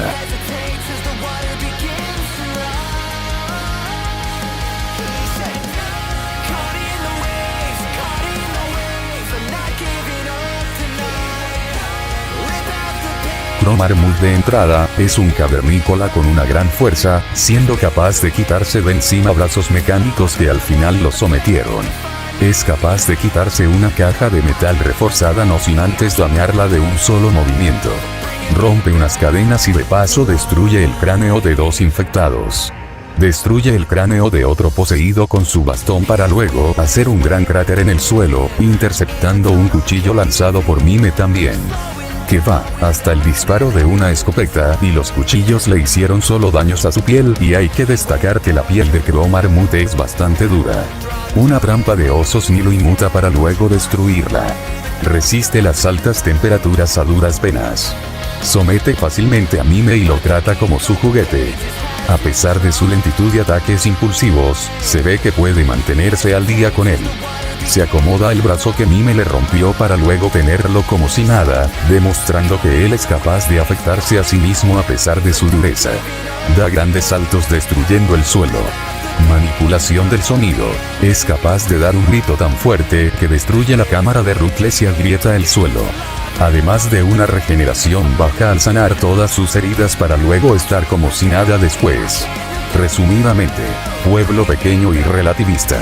Chrome Marmot de entrada, es un cavernícola con una gran fuerza, siendo capaz de quitarse de encima brazos mecánicos que al final lo sometieron. Es capaz de quitarse una caja de metal reforzada no sin antes dañarla de un solo movimiento. Rompe unas cadenas y de paso destruye el cráneo de dos infectados. Destruye el cráneo de otro poseído con su bastón para luego hacer un gran cráter en el suelo, interceptando un cuchillo lanzado por Mime también. Que va, hasta el disparo de una escopeta y los cuchillos le hicieron solo daños a su piel y hay que destacar que la piel de Chrome Marmot es bastante dura. Una trampa de osos ni lo inmuta para luego destruirla. Resiste las altas temperaturas a duras penas. Somete fácilmente a Mime y lo trata como su juguete. A pesar de su lentitud y ataques impulsivos, se ve que puede mantenerse al día con él. Se acomoda el brazo que Mime le rompió para luego tenerlo como si nada, demostrando que él es capaz de afectarse a sí mismo a pesar de su dureza. Da grandes saltos destruyendo el suelo. Manipulación del sonido. Es capaz de dar un grito tan fuerte que destruye la cámara de Ruthless y agrieta el suelo. Además de una regeneración baja al sanar todas sus heridas para luego estar como si nada después. Resumidamente, pueblo pequeño y relativista.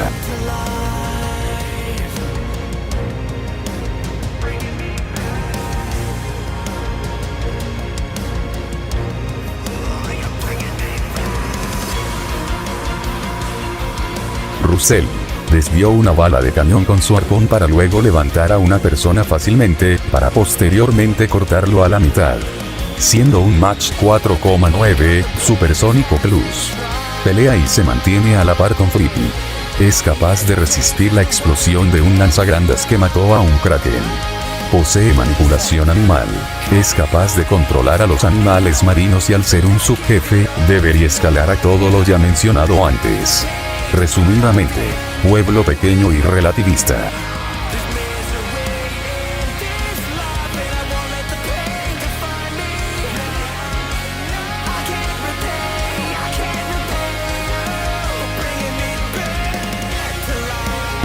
Russell. Desvió una bala de cañón con su arpón para luego levantar a una persona fácilmente, para posteriormente cortarlo a la mitad. Siendo un Mach 4,9, Supersónico Plus. Pelea y se mantiene a la par con Flippy. Es capaz de resistir la explosión de un lanzagrandas que mató a un Kraken. Posee manipulación animal. Es capaz de controlar a los animales marinos y al ser un subjefe, debería escalar a todo lo ya mencionado antes. Resumidamente, pueblo pequeño y relativista.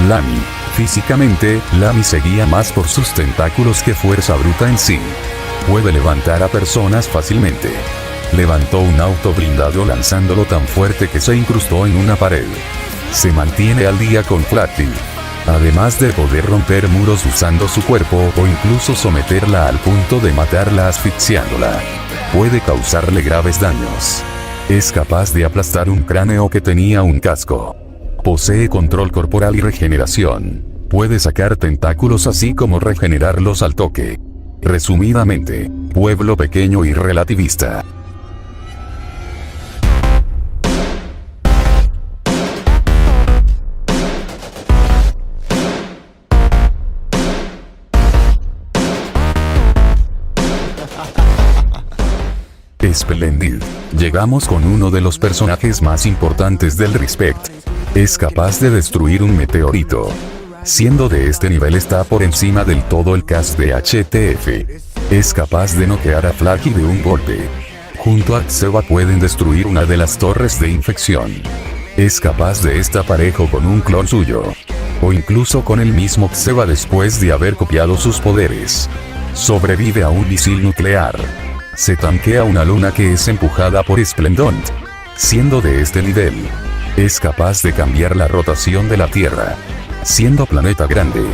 Lamy. Físicamente, Lamy se guía más por sus tentáculos que fuerza bruta en sí. Puede levantar a personas fácilmente. Levantó un auto blindado lanzándolo tan fuerte que se incrustó en una pared. Se mantiene al día con Flappy. Además de poder romper muros usando su cuerpo o incluso someterla al punto de matarla asfixiándola. Puede causarle graves daños. Es capaz de aplastar un cráneo que tenía un casco. Posee control corporal y regeneración. Puede sacar tentáculos así como regenerarlos al toque. Resumidamente, pueblo pequeño y relativista. Splendid. Llegamos con uno de los personajes más importantes del Respect. Es capaz de destruir un meteorito. Siendo de este nivel está por encima del todo el cast de HTF. Es capaz de noquear a Flaky de un golpe. Junto a Xeba pueden destruir una de las torres de infección. Es capaz de estar parejo con un clon suyo. O incluso con el mismo Xeba después de haber copiado sus poderes. Sobrevive a un misil nuclear. Se tanquea una luna que es empujada por Splendont. Siendo de este nivel, es capaz de cambiar la rotación de la Tierra. Siendo planeta grande,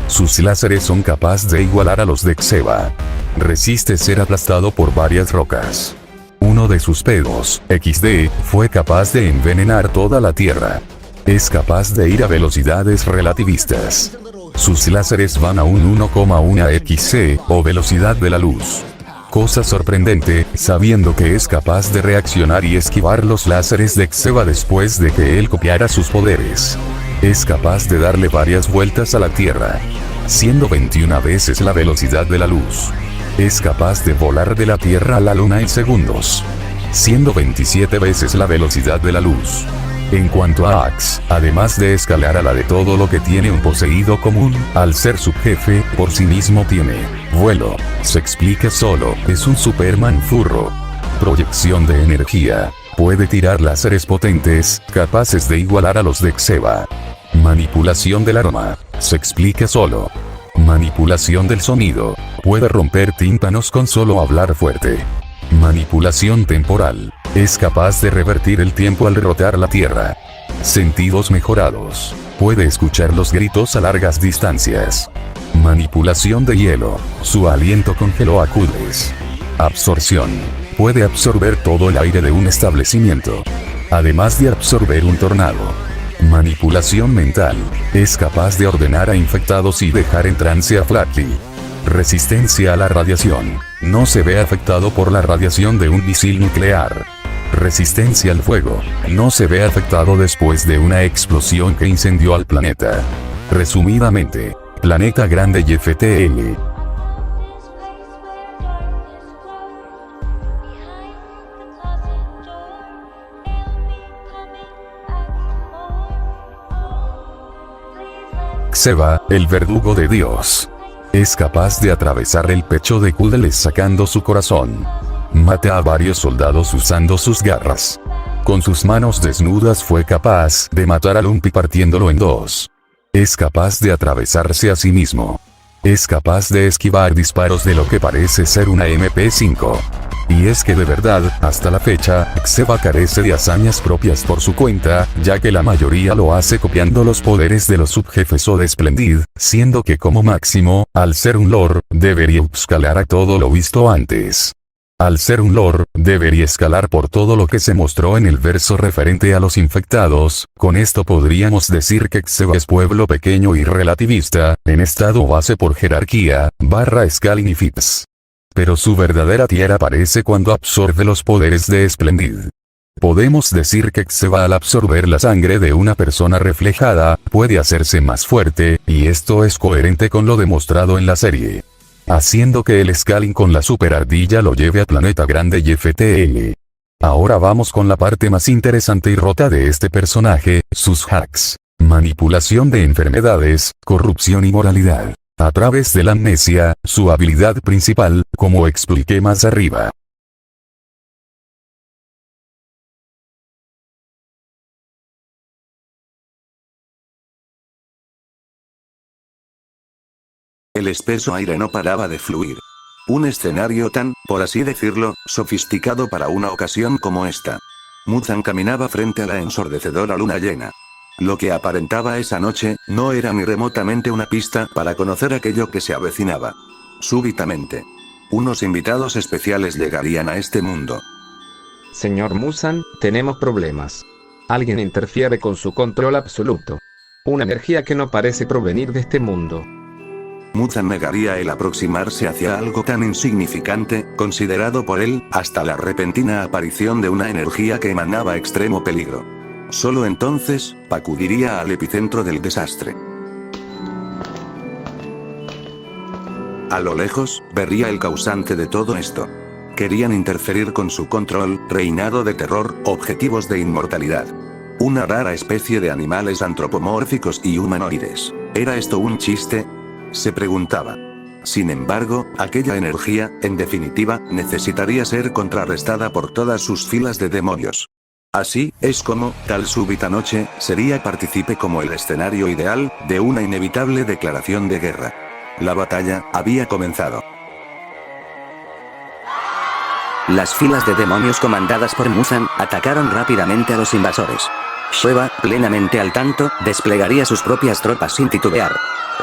sus láseres son capaces de igualar a los de Xeba. Resiste ser aplastado por varias rocas. Uno de sus pedos, XD, fue capaz de envenenar toda la Tierra. Es capaz de ir a velocidades relativistas. Sus láseres van a un 1,1 XC, o velocidad de la luz. Cosa sorprendente, sabiendo que es capaz de reaccionar y esquivar los láseres de Xeba después de que él copiara sus poderes. Es capaz de darle varias vueltas a la Tierra, siendo 21 veces la velocidad de la luz. Es capaz de volar de la Tierra a la Luna en segundos, siendo 27 veces la velocidad de la luz. En cuanto a Axe, además de escalar a la de todo lo que tiene un poseído común, al ser subjefe, por sí mismo tiene vuelo. Se explica solo, es un Superman furro. Proyección de energía. Puede tirar láseres potentes, capaces de igualar a los de Xeba. Manipulación del arma. Se explica solo. Manipulación del sonido. Puede romper tímpanos con solo hablar fuerte. Manipulación temporal. Es capaz de revertir el tiempo al rotar la Tierra. Sentidos mejorados. Puede escuchar los gritos a largas distancias. Manipulación de hielo. Su aliento congeló a Kudles. Absorción. Puede absorber todo el aire de un establecimiento. Además de absorber un tornado. Manipulación mental. Es capaz de ordenar a infectados y dejar en trance a Flaky. Resistencia a la radiación. No se ve afectado por la radiación de un misil nuclear. Resistencia al fuego. No se ve afectado después de una explosión que incendió al planeta. Resumidamente, planeta grande y FTL. Xeba, el verdugo de Dios. Es capaz de atravesar el pecho de Kudles sacando su corazón. Mata a varios soldados usando sus garras. Con sus manos desnudas fue capaz de matar a Lumpy partiéndolo en dos. Es capaz de atravesarse a sí mismo. Es capaz de esquivar disparos de lo que parece ser una MP5. Y es que de verdad, hasta la fecha, Xeba carece de hazañas propias por su cuenta, ya que la mayoría lo hace copiando los poderes de los subjefes o de Splendid, siendo que como máximo, al ser un lord, debería upscalar a todo lo visto antes. Al ser un lore, debería escalar por todo lo que se mostró en el verso referente a los infectados. Con esto podríamos decir que Xeba es pueblo pequeño y relativista, en estado base por jerarquía, / Scaling y Fits. Pero su verdadera tierra aparece cuando absorbe los poderes de Splendid. Podemos decir que Xeba al absorber la sangre de una persona reflejada, puede hacerse más fuerte, y esto es coherente con lo demostrado en la serie, haciendo que el scaling con la super ardilla lo lleve a Planeta Grande y FTL. Ahora vamos con la parte más interesante y rota de este personaje, sus hacks. Manipulación de enfermedades, corrupción y moralidad. A través de la amnesia, su habilidad principal, como expliqué más arriba. El espeso aire no paraba de fluir. Un escenario tan, por así decirlo, sofisticado para una ocasión como esta. Muzan caminaba frente a la ensordecedora luna llena. Lo que aparentaba esa noche, no era ni remotamente una pista para conocer aquello que se avecinaba. Súbitamente, unos invitados especiales llegarían a este mundo. Señor Muzan, tenemos problemas. Alguien interfiere con su control absoluto. Una energía que no parece provenir de este mundo. Muzan negaría el aproximarse hacia algo tan insignificante, considerado por él, hasta la repentina aparición de una energía que emanaba extremo peligro. Solo entonces, acudiría al epicentro del desastre. A lo lejos, vería el causante de todo esto. Querían interferir con su control, reinado de terror, objetivos de inmortalidad. Una rara especie de animales antropomórficos y humanoides. ¿Era esto un chiste?, se preguntaba. Sin embargo, aquella energía, en definitiva, necesitaría ser contrarrestada por todas sus filas de demonios. Así, es como, tal súbita noche, sería partícipe como el escenario ideal, de una inevitable declaración de guerra. La batalla, había comenzado. Las filas de demonios comandadas por Muzan, atacaron rápidamente a los invasores. Sheva, plenamente al tanto, desplegaría sus propias tropas sin titubear.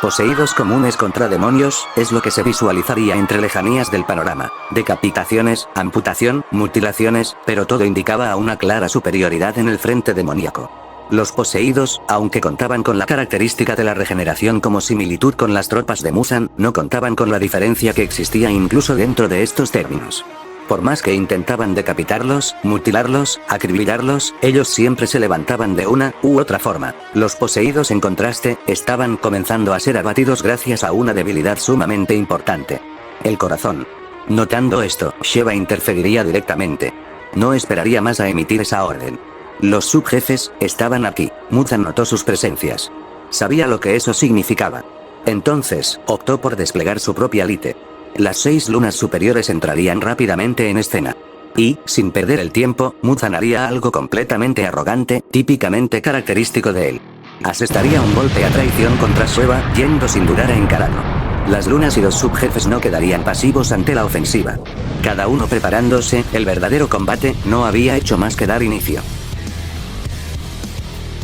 Poseídos comunes contra demonios, es lo que se visualizaría entre lejanías del panorama. Decapitaciones, amputación, mutilaciones, pero todo indicaba a una clara superioridad en el frente demoníaco. Los poseídos, aunque contaban con la característica de la regeneración como similitud con las tropas de Muzan, no contaban con la diferencia que existía incluso dentro de estos términos. Por más que intentaban decapitarlos, mutilarlos, acribillarlos, ellos siempre se levantaban de una u otra forma. Los poseídos, en contraste, estaban comenzando a ser abatidos gracias a una debilidad sumamente importante: el corazón. Notando esto, Sheva interferiría directamente. No esperaría más a emitir esa orden. Los subjefes estaban aquí. Muzan notó sus presencias. Sabía lo que eso significaba. Entonces, optó por desplegar su propia lite. Las 6 lunas superiores entrarían rápidamente en escena. Y, sin perder el tiempo, Muzan haría algo completamente arrogante, típicamente característico de él. Asestaría un golpe a traición contra Sheva, yendo sin dudar a encararlo. Las lunas y los subjefes no quedarían pasivos ante la ofensiva. Cada uno preparándose, el verdadero combate no había hecho más que dar inicio.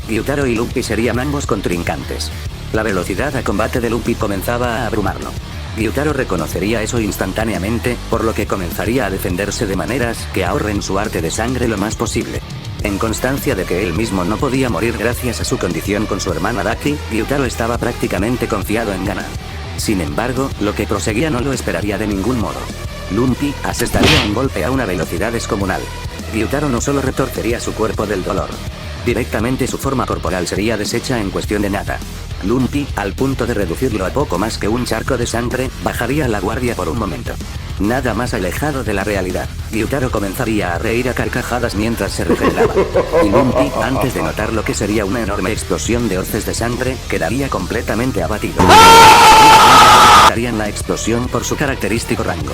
Gyutaro y Lumpy serían ambos contrincantes. La velocidad a combate de Lumpy comenzaba a abrumarlo. Gyutaro reconocería eso instantáneamente, por lo que comenzaría a defenderse de maneras que ahorren su arte de sangre lo más posible. En constancia de que él mismo no podía morir gracias a su condición con su hermana Daki, Gyutaro estaba prácticamente confiado en ganar. Sin embargo, lo que proseguía no lo esperaría de ningún modo. Lumpy asestaría un golpe a una velocidad descomunal. Gyutaro no solo retorcería su cuerpo del dolor. Directamente su forma corporal sería deshecha en cuestión de nada. Lumpy, al punto de reducirlo a poco más que un charco de sangre, bajaría la guardia por un momento. Nada más alejado de la realidad. Gyutaro comenzaría a reír a carcajadas mientras se regeneraba. Y Lumpy, antes de notar lo que sería una enorme explosión de hoces de sangre, quedaría completamente abatido. Darían la explosión por su característico rango.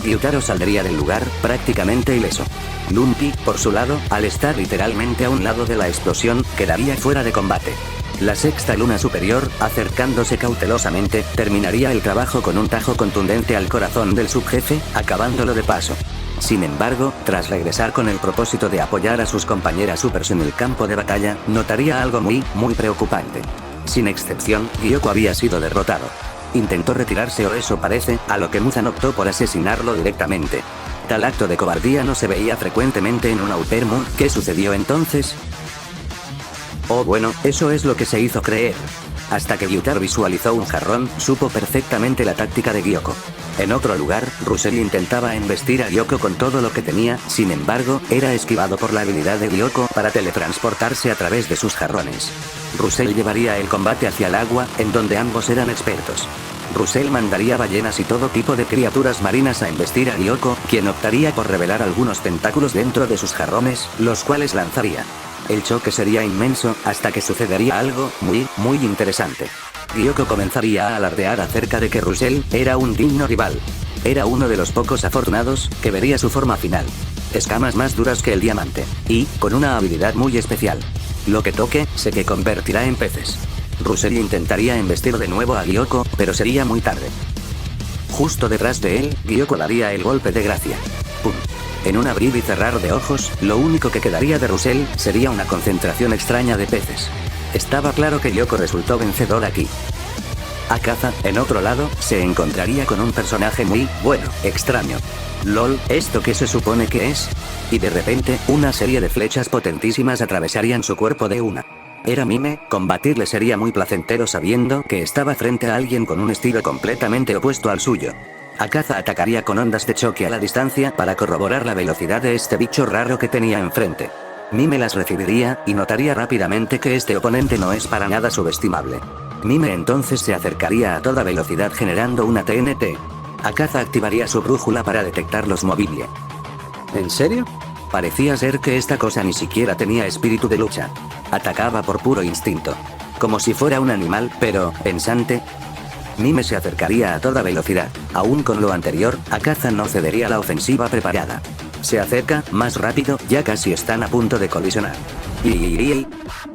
Gyutaro saldría del lugar, prácticamente ileso. Lumpy, por su lado, al estar literalmente a un lado de la explosión, quedaría fuera de combate. La sexta luna superior, acercándose cautelosamente, terminaría el trabajo con un tajo contundente al corazón del subjefe, acabándolo de paso. Sin embargo, tras regresar con el propósito de apoyar a sus compañeras supers en el campo de batalla, notaría algo muy preocupante. Sin excepción, Gyoko había sido derrotado. Intentó retirarse, o eso parece, a lo que Muzan optó por asesinarlo directamente. Tal acto de cobardía no se veía frecuentemente en una Upper Moon. ¿Qué sucedió entonces? Oh bueno, eso es lo que se hizo creer. Hasta que Gyutaro visualizó un jarrón, supo perfectamente la táctica de Gyoko. En otro lugar, Russell intentaba embestir a Gyoko con todo lo que tenía, sin embargo, era esquivado por la habilidad de Gyoko para teletransportarse a través de sus jarrones. Russell llevaría el combate hacia el agua, en donde ambos eran expertos. Russell mandaría ballenas y todo tipo de criaturas marinas a embestir a Gyoko, quien optaría por revelar algunos tentáculos dentro de sus jarrones, los cuales lanzaría. El choque sería inmenso, hasta que sucedería algo muy interesante. Gyoko comenzaría a alardear acerca de que Russell era un digno rival. Era uno de los pocos afortunados que vería su forma final. Escamas más duras que el diamante. Y, con una habilidad muy especial. Lo que toque, se que convertirá en peces. Russell intentaría embestir de nuevo a Gyoko, pero sería muy tarde. Justo detrás de él, Gyoko daría el golpe de gracia. ¡Pum! En un abrir y cerrar de ojos, lo único que quedaría de Russell sería una concentración extraña de peces. Estaba claro que Gyoko resultó vencedor aquí. Akaza, en otro lado, se encontraría con un personaje muy, extraño. LOL, ¿esto qué se supone que es? Y de repente, una serie de flechas potentísimas atravesarían su cuerpo de una. Era Mime, combatirle sería muy placentero sabiendo que estaba frente a alguien con un estilo completamente opuesto al suyo. Akaza atacaría con ondas de choque a la distancia para corroborar la velocidad de este bicho raro que tenía enfrente. Mime las recibiría, y notaría rápidamente que este oponente no es para nada subestimable. Mime entonces se acercaría a toda velocidad generando una TNT. Akaza activaría su brújula para detectar los mobiles. ¿En serio? Parecía ser que esta cosa ni siquiera tenía espíritu de lucha. Atacaba por puro instinto. Como si fuera un animal, pero, pensante. Mime se acercaría a toda velocidad. Aún con lo anterior, Akaza no cedería a la ofensiva preparada. Se acerca, más rápido, ya casi están a punto de colisionar. Y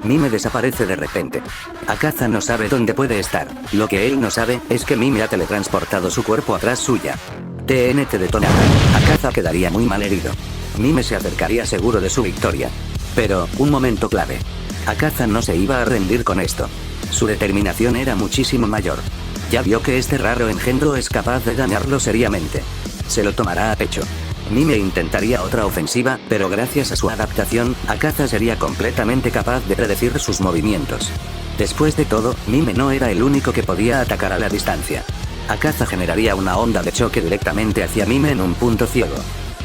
Mime desaparece de repente. Akaza no sabe dónde puede estar. Lo que él no sabe, es que Mime ha teletransportado su cuerpo atrás suya. TNT detonada. Akaza quedaría muy mal herido. Mime se acercaría seguro de su victoria. Pero, un momento clave. Akaza no se iba a rendir con esto. Su determinación era muchísimo mayor. Ya vio que este raro engendro es capaz de dañarlo seriamente. Se lo tomará a pecho. Mime intentaría otra ofensiva, pero gracias a su adaptación, Akaza sería completamente capaz de predecir sus movimientos. Después de todo, Mime no era el único que podía atacar a la distancia. Akaza generaría una onda de choque directamente hacia Mime en un punto ciego.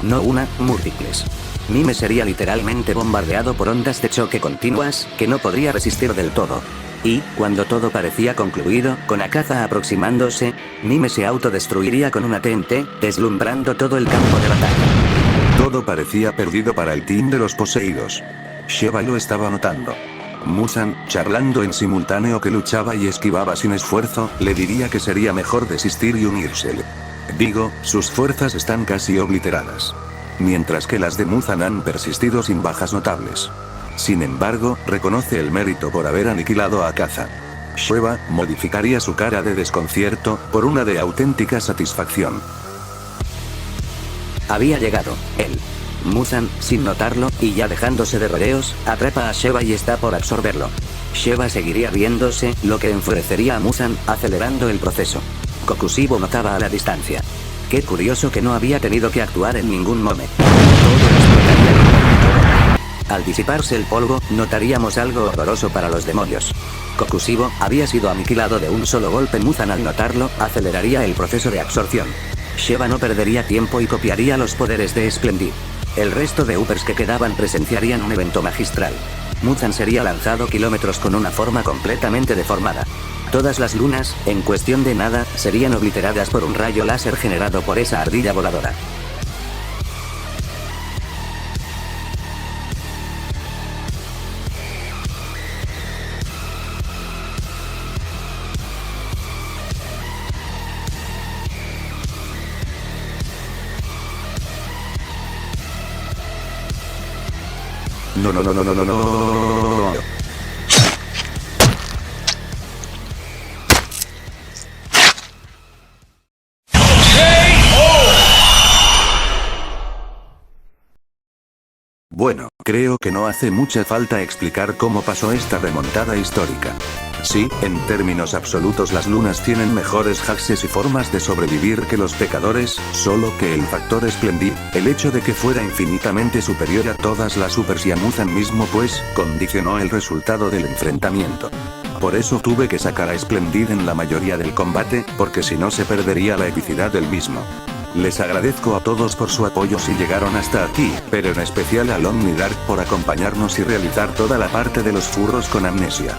No una, múltiples. Mime sería literalmente bombardeado por ondas de choque continuas, que no podría resistir del todo. Y, cuando todo parecía concluido, con Akaza aproximándose, Mime se autodestruiría con una TNT, deslumbrando todo el campo de batalla. Todo parecía perdido para el team de los poseídos. Sheva lo estaba notando. Muzan, charlando en simultáneo que luchaba y esquivaba sin esfuerzo, le diría que sería mejor desistir y unírsele. Digo, sus fuerzas están casi obliteradas. Mientras que las de Muzan han persistido sin bajas notables. Sin embargo, reconoce el mérito por haber aniquilado a Akaza. Sheva modificaría su cara de desconcierto por una de auténtica satisfacción. Había llegado, él. Muzan, sin notarlo, y ya dejándose de rodeos, atrapa a Sheva y está por absorberlo. Sheva seguiría riéndose, lo que enfurecería a Muzan, acelerando el proceso. Kokushibo notaba a la distancia. Qué curioso que no había tenido que actuar en ningún momento. Todo explotaría. Al disiparse el polvo, notaríamos algo horroroso para los demonios. Kokushibo había sido aniquilado de un solo golpe. Muzan al notarlo, aceleraría el proceso de absorción. Sheva no perdería tiempo y copiaría los poderes de Splendid. El resto de Uppers que quedaban presenciarían un evento magistral. Muzan sería lanzado kilómetros con una forma completamente deformada. Todas las lunas, en cuestión de nada, serían obliteradas por un rayo láser generado por esa ardilla voladora. No. Bueno, creo que no hace mucha falta explicar cómo pasó esta remontada histórica. Sí, en términos absolutos las lunas tienen mejores hacks y formas de sobrevivir que los pecadores, solo que el factor Splendid, el hecho de que fuera infinitamente superior a todas las supers y a Muzan mismo pues, condicionó el resultado del enfrentamiento. Por eso tuve que sacar a Splendid en la mayoría del combate, porque si no se perdería la epicidad del mismo. Les agradezco a todos por su apoyo si llegaron hasta aquí, pero en especial al Omnidark por acompañarnos y realizar toda la parte de los furros con amnesia.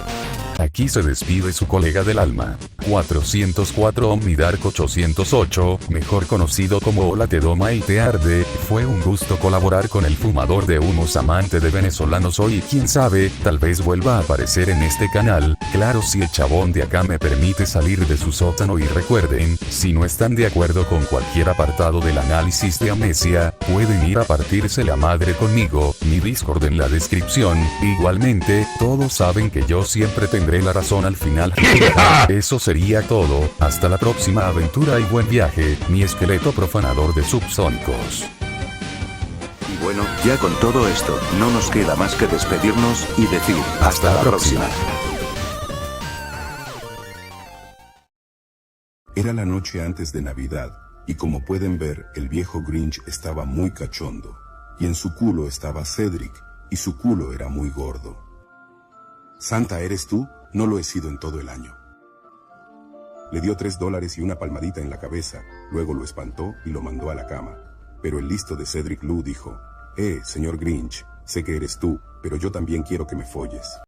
Aquí se despide su colega del alma. 404 Omnidark 808, mejor conocido como Hola te doma y te arde, fue un gusto colaborar con el fumador de humos amante de venezolanos hoy y quién sabe, tal vez vuelva a aparecer en este canal, claro si el chabón de acá me permite salir de su sótano y recuerden, si no están de acuerdo con cualquier apartado del análisis de amnesia, pueden ir a partirse la madre conmigo, mi Discord en la descripción, igualmente, todos saben que yo siempre tendré la razón al final. Eso sería todo, hasta la próxima aventura y buen viaje, mi esqueleto profanador de subsónicos. Y bueno, ya con todo esto, no nos queda más que despedirnos y decir hasta la próxima. Era la noche antes de Navidad, y como pueden ver, el viejo Grinch estaba muy cachondo, y en su culo estaba Cedric, y su culo era muy gordo. ¿Santa eres tú? No lo he sido en todo el año. Le dio $3 y una palmadita en la cabeza, luego lo espantó y lo mandó a la cama. Pero el listo de Cedric Lou dijo, señor Grinch, sé que eres tú, pero yo también quiero que me folles.